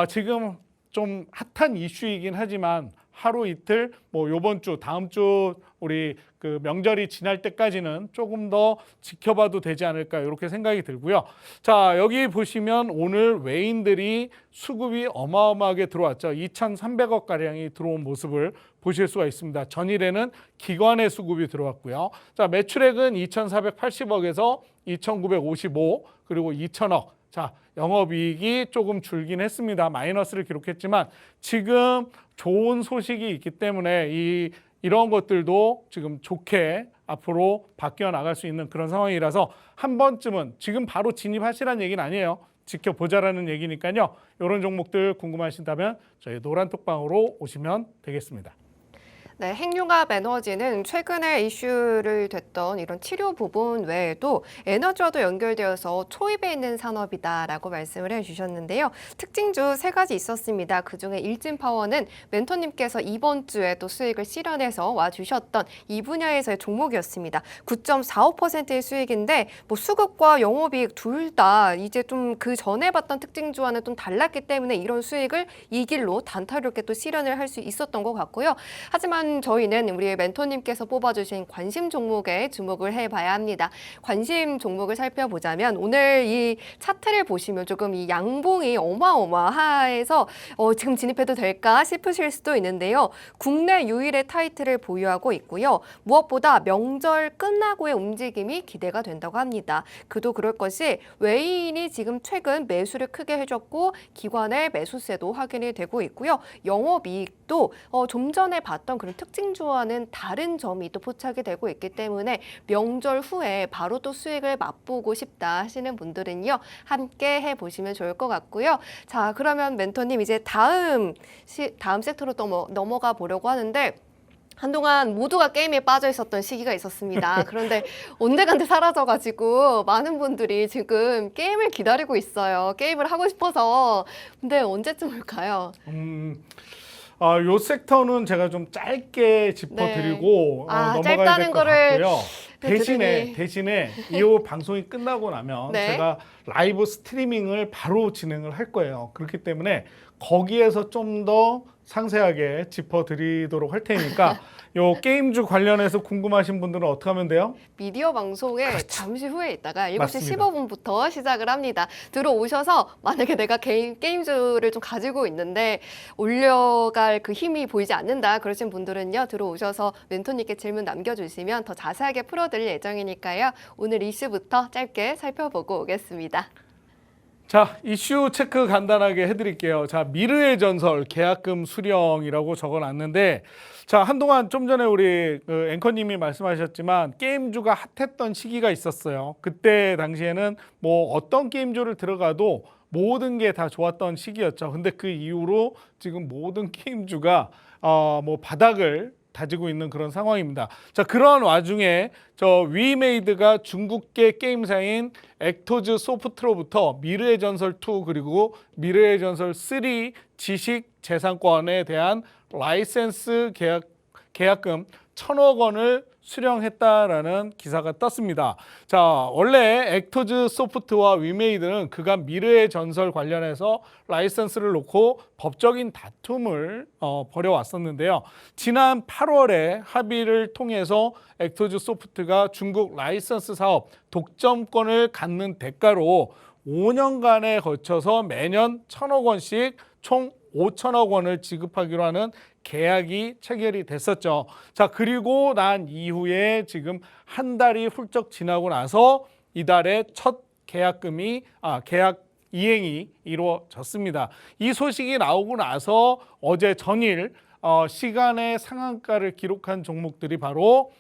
지금 좀 핫한 이슈이긴 하지만 하루 이틀 뭐 요번 주 다음 주 우리 그 명절이 지날 때까지는 조금 더 지켜봐도 되지 않을까 이렇게 생각이 들고요. 자, 여기 보시면 오늘 외인들이 수급이 어마어마하게 들어왔죠. 2,300억 가량이 들어온 모습을 보실 수가 있습니다. 전일에는 기관의 수급이 들어왔고요. 자, 매출액은 2,480억에서 2,955 그리고 2,000억. 자, 영업이익이 조금 줄긴 했습니다. 마이너스를 기록했지만 지금 좋은 소식이 있기 때문에 이런 것들도 지금 좋게 앞으로 바뀌어 나갈 수 있는 그런 상황이라서 한 번쯤은 지금 바로 진입하시라는 얘기는 아니에요. 지켜보자라는 얘기니까요. 이런 종목들 궁금하신다면 저희 노란톡방으로 오시면 되겠습니다. 네, 핵융합 에너지는 최근에 이슈를 됐던 이런 치료 부분 외에도 에너지와도 연결되어서 초입에 있는 산업이다라고 말씀을 해주셨는데요. 특징주 3가지 있었습니다. 그중에 일진파워는 멘토님께서 이번 주에 또 수익을 실현해서 와주셨던 이 분야에서의 종목이었습니다. 9.45%의 수익인데 뭐 수급과 영업이익 둘 다 이제 좀 그 전에 봤던 특징주와는 좀 달랐기 때문에 이런 수익을 이 길로 단타롭게 또 실현을 할 수 있었던 것 같고요. 하지만 저희는 우리 멘토님께서 뽑아주신 관심 종목에 주목을 해봐야 합니다. 관심 종목을 살펴보자면 오늘 이 차트를 보시면 조금 이 양봉이 어마어마해서 지금 진입해도 될까 싶으실 수도 있는데요. 국내 유일의 타이틀을 보유하고 있고요. 무엇보다 명절 끝나고의 움직임이 기대가 된다고 합니다. 그도 그럴 것이 외인이 지금 최근 매수를 크게 해줬고 기관의 매수세도 확인이 되고 있고요. 영업이익도 좀 전에 봤던 그런 특징주와는 다른 점이 또 포착이 되고 있기 때문에 명절 후에 바로 또 수익을 맛보고 싶다 하시는 분들은요. 함께 해보시면 좋을 것 같고요. 자, 그러면 멘토님 이제 다음 섹터로 넘어가 보려고 하는데 한동안 모두가 게임에 빠져 있었던 시기가 있었습니다. 그런데 온데간데 사라져가지고 많은 분들이 지금 게임을 기다리고 있어요. 게임을 하고 싶어서. 근데 언제쯤 올까요? 요 섹터는 제가 좀 짧게 짚어드리고 넘어가야 짧다는 될 것 거를 같고요. 들으니. 대신에 이 방송이 끝나고 나면 네. 제가 라이브 스트리밍을 바로 진행을 할 거예요. 그렇기 때문에 거기에서 좀 더 상세하게 짚어드리도록 할 테니까 요 게임주 관련해서 궁금하신 분들은 어떻게 하면 돼요? 미디어 방송에 잠시 후에 있다가 7시 맞습니다. 15분부터 시작을 합니다. 들어오셔서 만약에 내가 게임주를 좀 가지고 있는데 올려갈 그 힘이 보이지 않는다 그러신 분들은요. 들어오셔서 멘토님께 질문 남겨주시면 더 자세하게 풀어드릴 예정이니까요. 오늘 이슈부터 짧게 살펴보고 오겠습니다. 자, 이슈 체크 간단하게 해드릴게요. 자, 미르의 전설 계약금 수령이라고 적어놨는데, 자, 한동안 좀 전에 우리 그 앵커님이 말씀하셨지만 게임주가 핫했던 시기가 있었어요. 그때 당시에는 뭐 어떤 게임주를 들어가도 모든 게 다 좋았던 시기였죠. 근데 그 이후로 지금 모든 게임주가 뭐 바닥을 다지고 있는 그런 상황입니다. 자, 그런 와중에 저 위메이드가 중국계 게임사인 액토즈 소프트로부터 미르의 전설 2 그리고 미르의 전설 3 지식 재산권에 대한 라이센스 계약금 1,000억 원을 수령했다라는 기사가 떴습니다. 자, 원래 액토즈 소프트와 위메이드는 그간 미르의 전설 관련해서 라이선스를 놓고 법적인 다툼을 벌여왔었는데요. 지난 8월에 합의를 통해서 액토즈 소프트가 중국 라이선스 사업 독점권을 갖는 대가로 5년간에 거쳐서 매년 1,000억 원씩 총 5천억 원을 지급하기로 하는 계약이 체결이 됐었죠. 자, 그리고 난 이후에 지금 한 달이 훌쩍 지나고 나서 이달에 첫 계약 이행이 이루어졌습니다. 이 소식이 나오고 나서 어제 전일 시간의 상한가를 기록한 종목들이 바로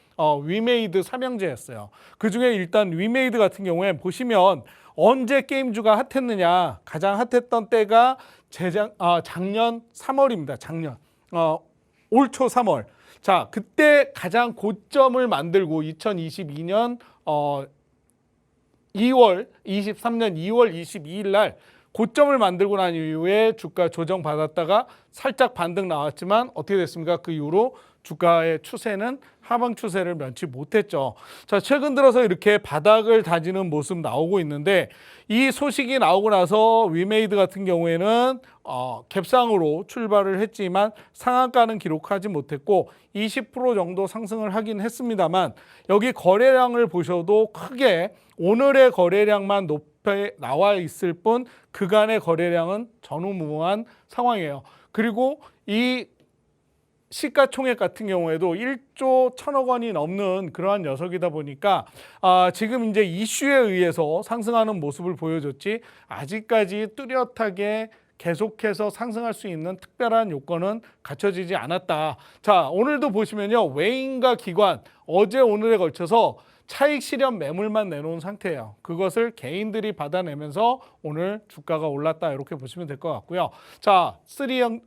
위메이드 삼형제였어요. 그중에 일단 위메이드 같은 경우에 보시면 언제 게임주가 핫했느냐, 가장 핫했던 때가 작년 3월입니다. 작년 올 초 3월. 자, 그때 가장 고점을 만들고 2022년 23년 2월 22일 날 고점을 만들고 난 이후에 주가 조정 받았다가 살짝 반등 나왔지만 어떻게 됐습니까? 그 이후로 주가의 추세는 하방 추세를 면치 못했죠. 자, 최근 들어서 이렇게 바닥을 다지는 모습 나오고 있는데 이 소식이 나오고 나서 위메이드 같은 경우에는 갭상으로 출발을 했지만 상한가는 기록하지 못했고 20% 정도 상승을 하긴 했습니다만 여기 거래량을 보셔도 크게 오늘의 거래량만 높게 나와 있을 뿐 그간의 거래량은 전후무한 상황이에요. 그리고 이 시가총액 같은 경우에도 1조 1,000억 원이 넘는 그러한 녀석이다 보니까 지금 이제 이슈에 의해서 상승하는 모습을 보여줬지 아직까지 뚜렷하게 계속해서 상승할 수 있는 특별한 요건은 갖춰지지 않았다. 자, 오늘도 보시면요. 외인과 기관 어제 오늘에 걸쳐서 차익 실현 매물만 내놓은 상태예요. 그것을 개인들이 받아내면서 오늘 주가가 올랐다 이렇게 보시면 될 것 같고요. 자,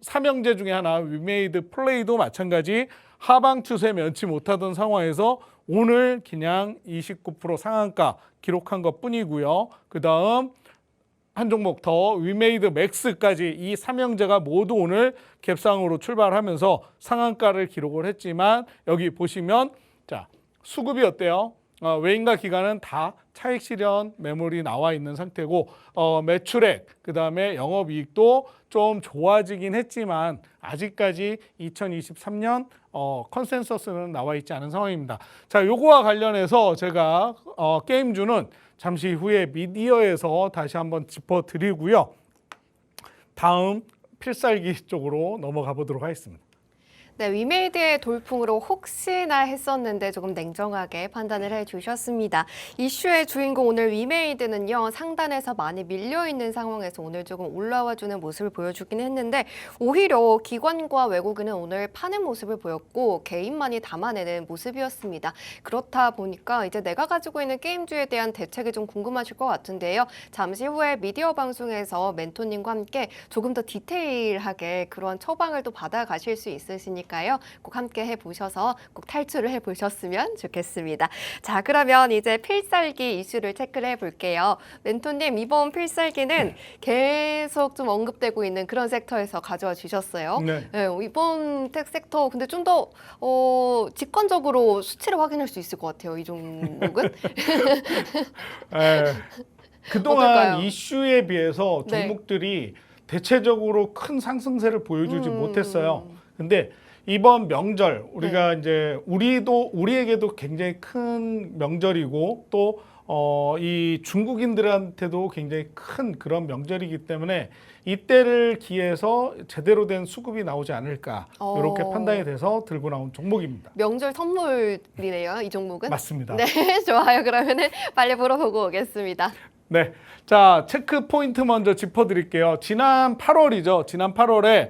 삼형제 중에 하나 위메이드 플레이도 마찬가지 하방 추세 면치 못하던 상황에서 오늘 그냥 29% 상한가 기록한 것 뿐이고요. 그 다음 한 종목 더 위메이드 맥스까지 이 삼형제가 모두 오늘 갭상으로 출발하면서 상한가를 기록을 했지만 여기 보시면 자, 수급이 어때요? 외인과 기관은 다 차익 실현 매물이 나와 있는 상태고 매출액 그다음에 영업이익도 좀 좋아지긴 했지만 아직까지 2023년 컨센서스는 나와 있지 않은 상황입니다. 자, 요거와 관련해서 제가 게임주는 잠시 후에 미디어에서 다시 한번 짚어드리고요. 다음 필살기 쪽으로 넘어가 보도록 하겠습니다. 네, 위메이드의 돌풍으로 혹시나 했었는데 조금 냉정하게 판단을 해주셨습니다. 이슈의 주인공 오늘 위메이드는요. 상단에서 많이 밀려있는 상황에서 오늘 조금 올라와주는 모습을 보여주긴 했는데 오히려 기관과 외국인은 오늘 파는 모습을 보였고 개인만이 담아내는 모습이었습니다. 그렇다 보니까 이제 내가 가지고 있는 게임주에 대한 대책이 좀 궁금하실 것 같은데요. 잠시 후에 미디어 방송에서 멘토님과 함께 조금 더 디테일하게 그런 처방을 또 받아가실 수 있으시니까 있으니까요. 꼭 함께 해보셔서 꼭 탈출을 해보셨으면 좋겠습니다. 자, 그러면 이제 필살기 이슈를 체크를 해볼게요. 멘토님, 이번 필살기는 계속 좀 언급되고 있는 그런 섹터에서 가져와 주셨어요. 네. 네, 이번 텍 섹터 근데 좀 더 직관적으로 수치를 확인할 수 있을 것 같아요. 이 종목은. 에, 그동안 어떨까요? 이슈에 비해서 네. 종목들이 대체적으로 큰 상승세를 보여주지 못했어요. 근데 이번 명절 우리가 이제 우리에게도 굉장히 큰 명절이고 또 이 중국인들한테도 굉장히 큰 그런 명절이기 때문에 이때를 기해서 제대로 된 수급이 나오지 않을까 이렇게 판단이 돼서 들고 나온 종목입니다. 명절 선물이네요. 이 종목은. 맞습니다. 네, 좋아요. 그러면은 빨리 물어보고 오겠습니다. 네. 자, 체크 포인트 먼저 짚어드릴게요. 지난 8월이죠. 지난 8월에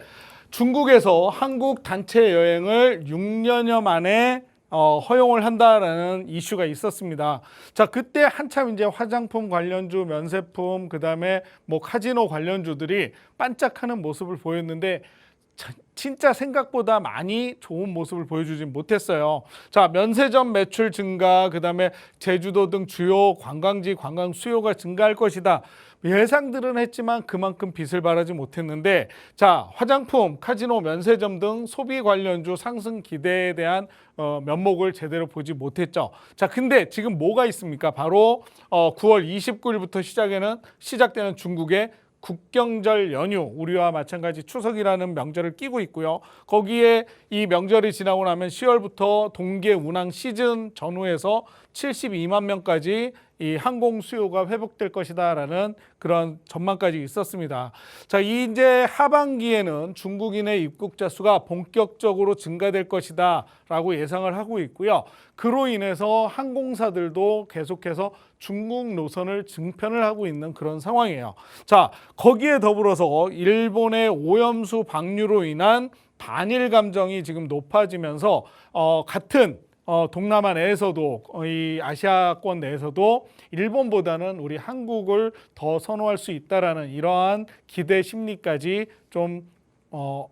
중국에서 한국 단체 여행을 6년여 만에 허용을 한다라는 이슈가 있었습니다. 자, 그때 한참 이제 화장품 관련주, 면세품, 그다음에 뭐 카지노 관련주들이 반짝하는 모습을 보였는데 진짜 생각보다 많이 좋은 모습을 보여주진 못했어요. 자, 면세점 매출 증가, 그다음에 제주도 등 주요 관광지 관광 수요가 증가할 것이다. 예상들은 했지만 그만큼 빛을 발하지 못했는데, 자, 화장품, 카지노, 면세점 등 소비 관련주 상승 기대에 대한 면목을 제대로 보지 못했죠. 자, 근데 지금 뭐가 있습니까? 바로 9월 29일부터 시작되는 중국의 국경절 연휴, 우리와 마찬가지 추석이라는 명절을 끼고 있고요. 거기에 이 명절이 지나고 나면 10월부터 동계 운항 시즌 전후에서 72만 명까지 이 항공 수요가 회복될 것이다라는 그런 전망까지 있었습니다. 자, 이제 하반기에는 중국인의 입국자 수가 본격적으로 증가될 것이다라고 예상을 하고 있고요. 그로 인해서 항공사들도 계속해서 중국 노선을 증편을 하고 있는 그런 상황이에요. 자, 거기에 더불어서 일본의 오염수 방류로 인한 반일 감정이 지금 높아지면서 같은 동남아 내에서도 이 아시아권 내에서도 일본보다는 우리 한국을 더 선호할 수 있다라는 이러한 기대 심리까지 좀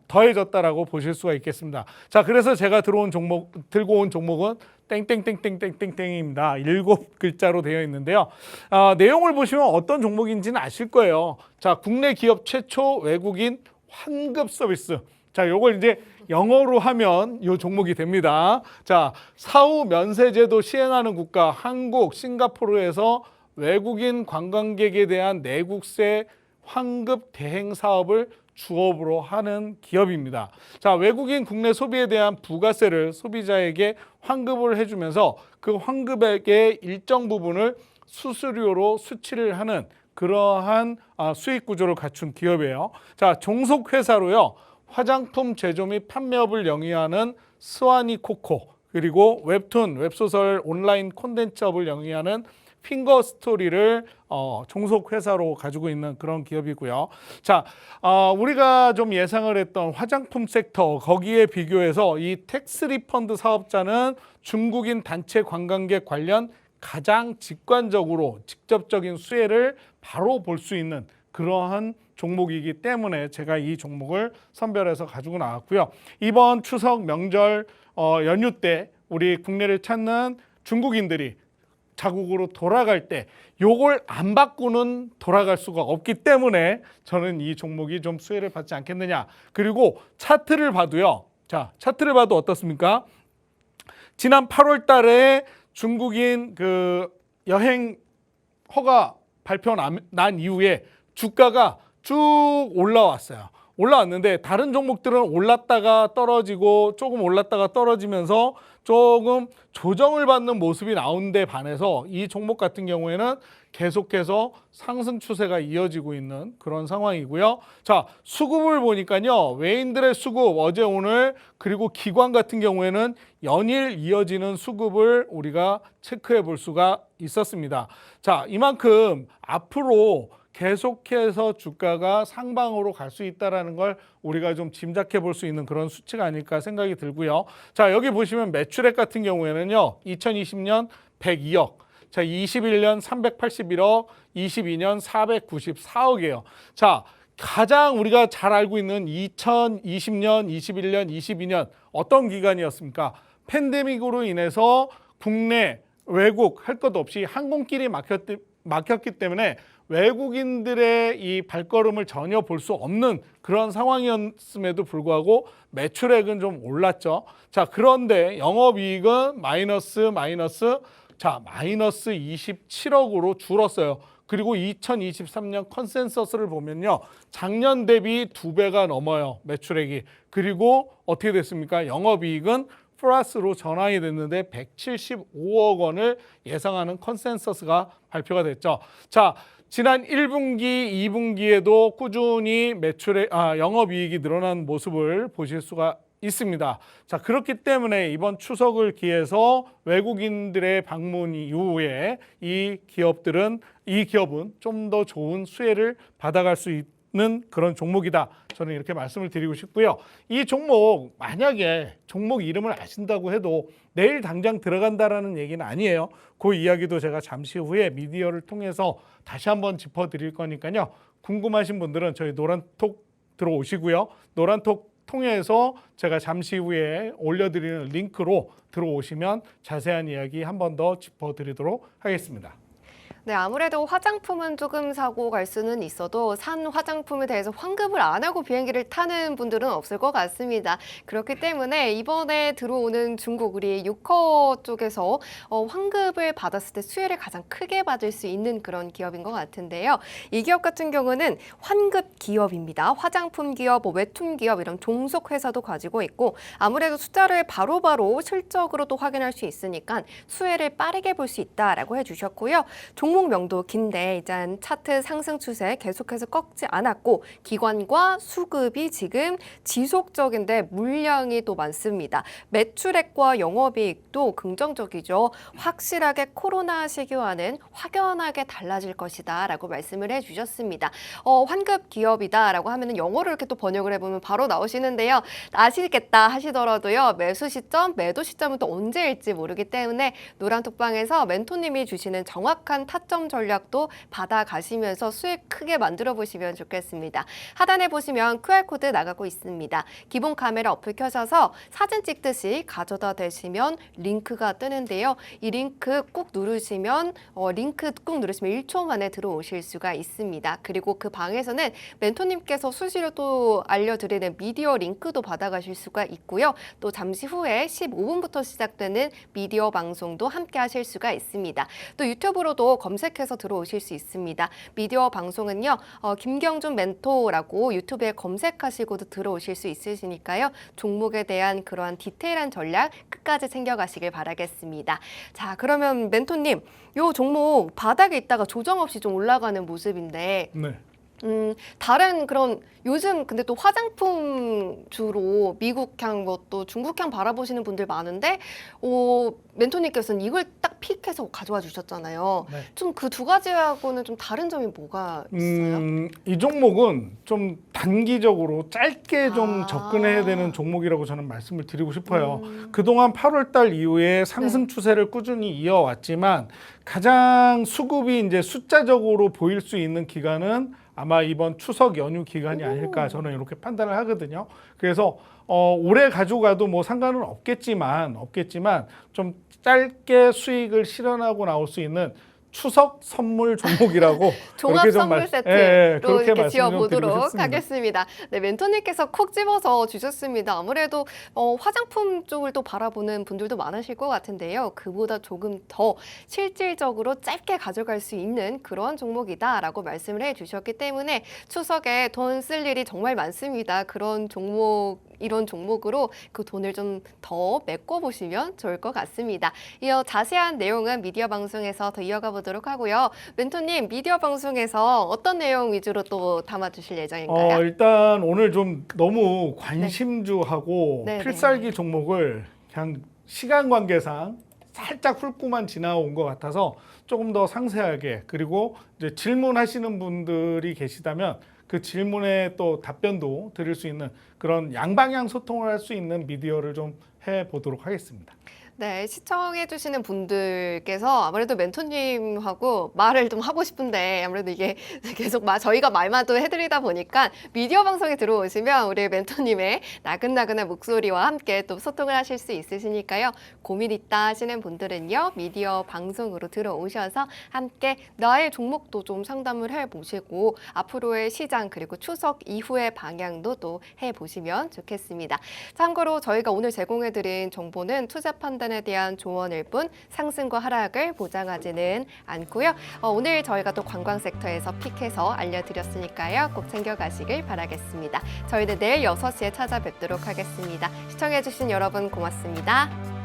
더해졌다라고 보실 수가 있겠습니다. 자, 그래서 제가 들고 온 종목은 땡땡땡땡땡땡땡입니다. 7글자로 되어 있는데요. 내용을 보시면 어떤 종목인지는 아실 거예요. 자, 국내 기업 최초 외국인 환급 서비스. 자, 요걸 이제 영어로 하면 이 종목이 됩니다. 자, 사후 면세 제도 시행하는 국가 한국, 싱가포르에서 외국인 관광객에 대한 내국세 환급 대행 사업을 주업으로 하는 기업입니다. 자, 외국인 국내 소비에 대한 부가세를 소비자에게 환급을 해주면서 그 환급액의 일정 부분을 수수료로 수취를 하는 그러한 수익 구조를 갖춘 기업이에요. 자, 종속 회사로요. 화장품 제조 및 판매업을 영위하는 스와니코코, 그리고 웹툰, 웹소설 온라인 콘텐츠업을 영위하는 핑거스토리를 종속 회사로 가지고 있는 그런 기업이고요. 자, 우리가 좀 예상을 했던 화장품 섹터, 거기에 비교해서 이 텍스 리펀드 사업자는 중국인 단체 관광객 관련 가장 직접적인 수혜를 바로 볼 수 있는 그러한 종목이기 때문에 제가 이 종목을 선별해서 가지고 나왔고요. 이번 추석 명절 연휴 때 우리 국내를 찾는 중국인들이 자국으로 돌아갈 때 요걸 안 받고는 돌아갈 수가 없기 때문에 저는 이 종목이 좀 수혜를 받지 않겠느냐. 그리고 차트를 봐도요. 자, 차트를 봐도 어떻습니까? 지난 8월 달에 중국인 그 여행 허가 발표 난 이후에 주가가 쭉 올라왔어요. 올라왔는데 다른 종목들은 올랐다가 떨어지고 조금 올랐다가 떨어지면서 조금 조정을 받는 모습이 나오는데 반해서 이 종목 같은 경우에는 계속해서 상승 추세가 이어지고 있는 그런 상황이고요. 자, 수급을 보니까요. 외인들의 수급 어제 오늘 그리고 기관 같은 경우에는 연일 이어지는 수급을 우리가 체크해 볼 수가 있었습니다. 자, 이만큼 앞으로 계속해서 주가가 상방으로 갈 수 있다는 걸 우리가 좀 짐작해 볼 수 있는 그런 수치가 아닐까 생각이 들고요. 자, 여기 보시면 매출액 같은 경우에는요. 2020년 102억, 자, 21년 381억, 22년 494억이에요. 자, 가장 우리가 잘 알고 있는 2020년, 21년, 22년 어떤 기간이었습니까? 팬데믹으로 인해서 국내, 외국 할 것 없이 항공길이 막혔기 때문에 외국인들의 이 발걸음을 전혀 볼 수 없는 그런 상황이었음에도 불구하고 매출액은 좀 올랐죠. 자, 그런데 영업이익은 마이너스 27억으로 줄었어요. 그리고 2023년 컨센서스를 보면요. 작년 대비 2배가 넘어요. 매출액이. 그리고 어떻게 됐습니까? 영업이익은 플러스로 전환이 됐는데 175억 원을 예상하는 컨센서스가 발표가 됐죠. 자, 지난 1분기, 2분기에도 꾸준히 영업이익이 늘어난 모습을 보실 수가 있습니다. 자, 그렇기 때문에 이번 추석을 기해서 외국인들의 방문 이후에 이 기업은 좀 더 좋은 수혜를 받아갈 수 있는 그런 종목이다. 저는 이렇게 말씀을 드리고 싶고요. 이 종목 만약에 종목 이름을 아신다고 해도 내일 당장 들어간다라는 얘기는 아니에요. 그 이야기도 제가 잠시 후에 미디어를 통해서 다시 한번 짚어드릴 거니까요. 궁금하신 분들은 저희 노란톡 들어오시고요. 노란톡 통해서 제가 잠시 후에 올려드리는 링크로 들어오시면 자세한 이야기 한 번 더 짚어드리도록 하겠습니다. 네, 아무래도 화장품은 조금 사고 갈 수는 있어도 산 화장품에 대해서 환급을 안 하고 비행기를 타는 분들은 없을 것 같습니다. 그렇기 때문에 이번에 들어오는 중국 우리 유커 쪽에서 환급을 받았을 때 수혜를 가장 크게 받을 수 있는 그런 기업인 것 같은데요. 이 기업 같은 경우는 환급 기업입니다. 화장품 기업, 외투 기업 이런 종속 회사도 가지고 있고 아무래도 숫자를 바로바로 실적으로 또 확인할 수 있으니까 수혜를 빠르게 볼 수 있다라고 해주셨고요. 종목명도 긴데 일단 차트 상승 추세 계속해서 꺾지 않았고 기관과 수급이 지금 지속적인데 물량이 또 많습니다. 매출액과 영업이익도 긍정적이죠. 확실하게 코로나 시기와는 확연하게 달라질 것이다 라고 말씀을 해주셨습니다. 환급 기업이다 라고 하면 영어로 이렇게 또 번역을 해보면 바로 나오시는데요. 아시겠다 하시더라도요. 매수 시점, 매도 시점은 또 언제일지 모르기 때문에 노란톡방에서 멘토님이 주시는 정확한 타점 전략도 받아가시면서 수익 크게 만들어 보시면 좋겠습니다. 하단에 보시면 QR코드 나가고 있습니다. 기본 카메라 어플 켜셔서 사진 찍듯이 가져다 대시면 링크가 뜨는데요. 이 링크 꾹 누르시면 1초 만에 들어오실 수가 있습니다. 그리고 그 방에서는 멘토님께서 수시로 또 알려드리는 미디어 링크도 받아가실 수가 있고요. 또 잠시 후에 15분부터 시작되는 미디어 방송도 함께 하실 수가 있습니다. 또 유튜브로도 검색해서 들어오실 수 있습니다. 미디어 방송은요. 김경준 멘토라고 유튜브에 검색하시고도 들어오실 수 있으시니까요. 종목에 대한 그러한 디테일한 전략 끝까지 챙겨가시길 바라겠습니다. 자, 그러면 멘토님, 요 종목 바닥에 있다가 조정 없이 좀 올라가는 모습인데 네. 다른 그런 요즘 근데 또 화장품 주로 미국향 뭐 또 중국향 바라보시는 분들 많은데 멘토님께서는 이걸 딱 픽해서 가져와 주셨잖아요. 네. 좀 그 두 가지하고는 좀 다른 점이 뭐가 있어요? 이 종목은 좀 단기적으로 짧게 좀 접근해야 되는 종목이라고 저는 말씀을 드리고 싶어요. 그동안 8월 달 이후에 상승 추세를 꾸준히 이어왔지만 가장 수급이 이제 숫자적으로 보일 수 있는 기간은 아마 이번 추석 연휴 기간이 아닐까 저는 이렇게 판단을 하거든요. 그래서 오래 가져가도 뭐 상관은 없겠지만 좀 짧게 수익을 실현하고 나올 수 있는 추석 선물 종목이라고 종합 선물 세트로 그렇게 이렇게 지어보도록 드리고 하겠습니다. 네, 멘토님께서 콕 집어서 주셨습니다. 아무래도 화장품 쪽을 또 바라보는 분들도 많으실 것 같은데요. 그보다 조금 더 실질적으로 짧게 가져갈 수 있는 그런 종목이다라고 말씀을 해주셨기 때문에 추석에 돈 쓸 일이 정말 많습니다. 이런 종목으로 그 돈을 좀 더 메꿔보시면 좋을 것 같습니다. 이어 자세한 내용은 미디어 방송에서 더 이어가 보도록 하고요. 멘토님, 미디어 방송에서 어떤 내용 위주로 또 담아주실 예정인가요? 일단 오늘 좀 너무 관심주하고 네. 필살기 종목을 그냥 시간 관계상 살짝 훑고만 지나온 것 같아서 조금 더 상세하게 그리고 이제 질문하시는 분들이 계시다면 그 질문에 또 답변도 드릴 수 있는 그런 양방향 소통을 할 수 있는 미디어를 좀 해보도록 하겠습니다. 네, 시청해주시는 분들께서 아무래도 멘토님하고 말을 좀 하고 싶은데 아무래도 이게 계속 저희가 말마도 해드리다 보니까 미디어 방송에 들어오시면 우리 멘토님의 나긋나긋한 목소리와 함께 또 소통을 하실 수 있으시니까요. 고민 있다 하시는 분들은요, 미디어 방송으로 들어오셔서 함께 나의 종목도 좀 상담을 해보시고 앞으로의 시장 그리고 추석 이후의 방향도 또 해보시면 좋겠습니다. 참고로 저희가 오늘 제공해드린 정보는 투자 판단에 대한 조언일 뿐 상승과 하락을 보장하지는 않고요. 오늘 저희가 또 관광 섹터에서 픽해서 알려드렸으니까요. 꼭 챙겨가시길 바라겠습니다. 저희는 내일 6시에 찾아뵙도록 하겠습니다. 시청해주신 여러분 고맙습니다.